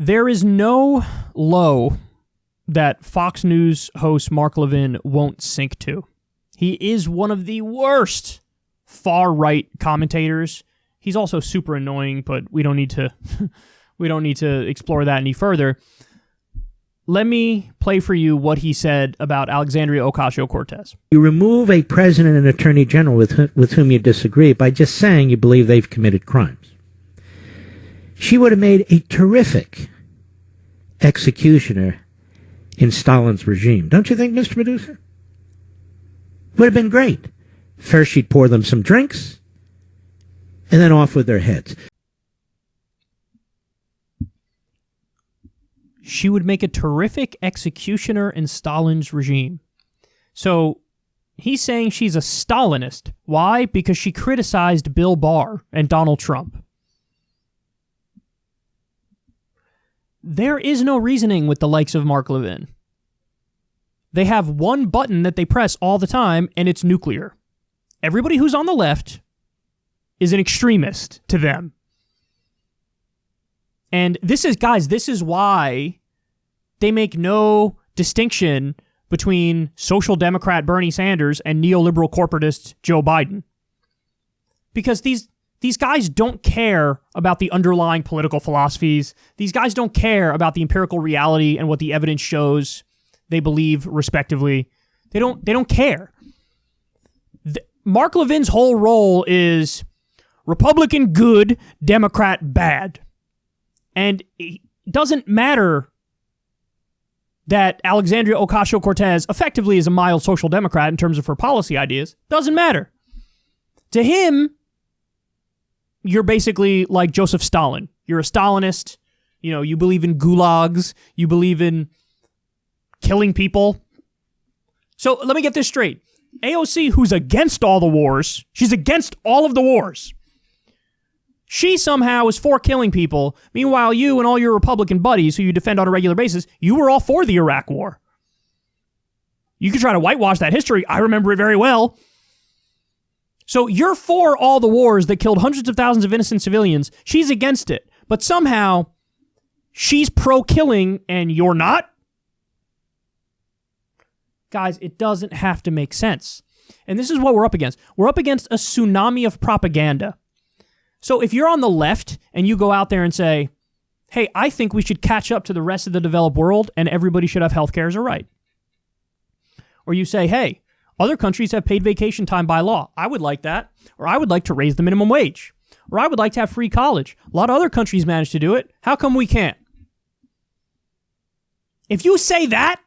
There is no low that Fox News host Mark Levin won't sink to. He is one of the worst far-right commentators. He's also super annoying, but we don't need to explore that any further. Let me play for you what he said about Alexandria Ocasio-Cortez. You remove a president and attorney general with whom you disagree by just saying you believe they've committed crimes. She would have made a terrific executioner in Stalin's regime. Don't you think, Mr. Producer? Would have been great. First, she'd pour them some drinks, and then off with their heads. She would make a terrific executioner in Stalin's regime. So he's saying she's a Stalinist. Why? Because she criticized Bill Barr and Donald Trump. There is no reasoning with the likes of Mark Levin. They have one button that they press all the time, and it's nuclear. Everybody who's on the left is an extremist to them. And this is why they make no distinction between social democrat Bernie Sanders and neoliberal corporatist Joe Biden. Because these guys don't care about the underlying political philosophies. These guys don't care about the empirical reality and what the evidence shows they believe, respectively. They don't care. Mark Levin's whole role is Republican good, Democrat bad. And it doesn't matter that Alexandria Ocasio-Cortez effectively is a mild social democrat in terms of her policy ideas. Doesn't matter. To him, you're basically like Joseph Stalin. You're a Stalinist. You know, you believe in gulags. You believe in killing people. So let me get this straight. AOC, who's against all the wars, she's against all of the wars. She somehow is for killing people. Meanwhile, you and all your Republican buddies who you defend on a regular basis, you were all for the Iraq War. You could try to whitewash that history. I remember it very well. So you're for all the wars that killed hundreds of thousands of innocent civilians. She's against it. But somehow, she's pro-killing and you're not? Guys, it doesn't have to make sense. And this is what we're up against. We're up against a tsunami of propaganda. So if you're on the left and you go out there and say, hey, I think we should catch up to the rest of the developed world and everybody should have health care as a right. Or you say, hey, other countries have paid vacation time by law. I would like that. Or I would like to raise the minimum wage. Or I would like to have free college. A lot of other countries manage to do it. How come we can't? If you say that,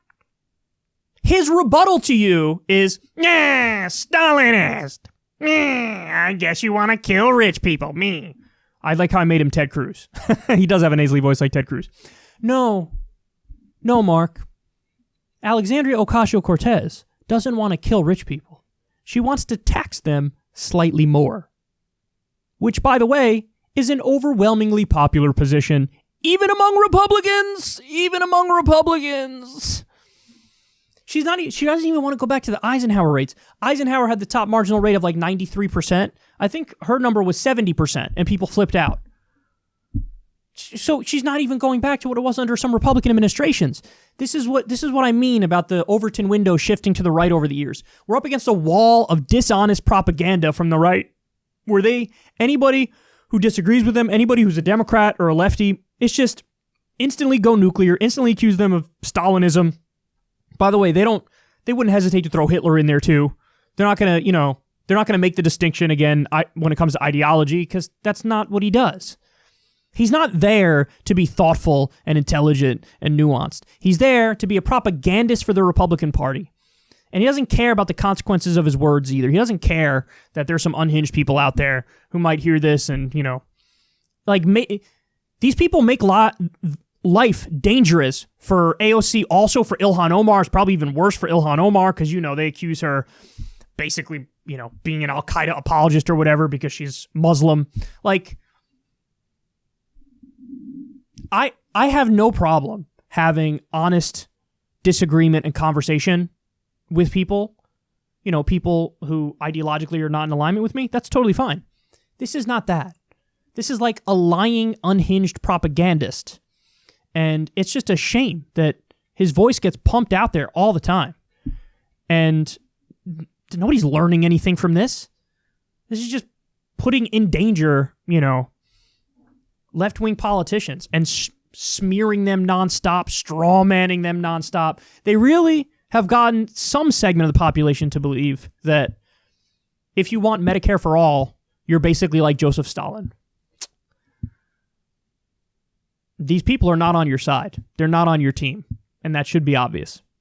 his rebuttal to you is, Stalinist. I guess you want to kill rich people. Me. I like how I made him Ted Cruz. He does have a nasally voice like Ted Cruz. No, Mark. Alexandria Ocasio-Cortez doesn't want to kill rich people. She wants to tax them slightly more. Which, by the way, is an overwhelmingly popular position, even among Republicans. She doesn't even want to go back to the Eisenhower rates. Eisenhower had the top marginal rate of like 93%. I think her number was 70%, and people flipped out. So she's not even going back to what it was under some Republican administrations. This is what I mean about the Overton window shifting to the right over the years. We're up against a wall of dishonest propaganda from the right, where anybody who disagrees with them, anybody who's a Democrat or a lefty, it's just instantly go nuclear, instantly accuse them of Stalinism. By the way, they wouldn't hesitate to throw Hitler in there too. They're not going to make the distinction again when it comes to ideology, because that's not what he does. He's not there to be thoughtful and intelligent and nuanced. He's there to be a propagandist for the Republican Party. And he doesn't care about the consequences of his words either. He doesn't care that there's some unhinged people out there who might hear this and, these people make life dangerous for AOC, also for Ilhan Omar. It's probably even worse for Ilhan Omar because, they accuse her basically, being an Al-Qaeda apologist or whatever because she's Muslim. I have no problem having honest disagreement and conversation with people, people who ideologically are not in alignment with me. That's totally fine. This is not that. This is like a lying, unhinged propagandist. And it's just a shame that his voice gets pumped out there all the time. And nobody's learning anything from this. This is just putting in danger, left-wing politicians and smearing them nonstop, straw-manning them nonstop. They really have gotten some segment of the population to believe that if you want Medicare for all, you're basically like Joseph Stalin. These people are not on your side. They're not on your team, and that should be obvious.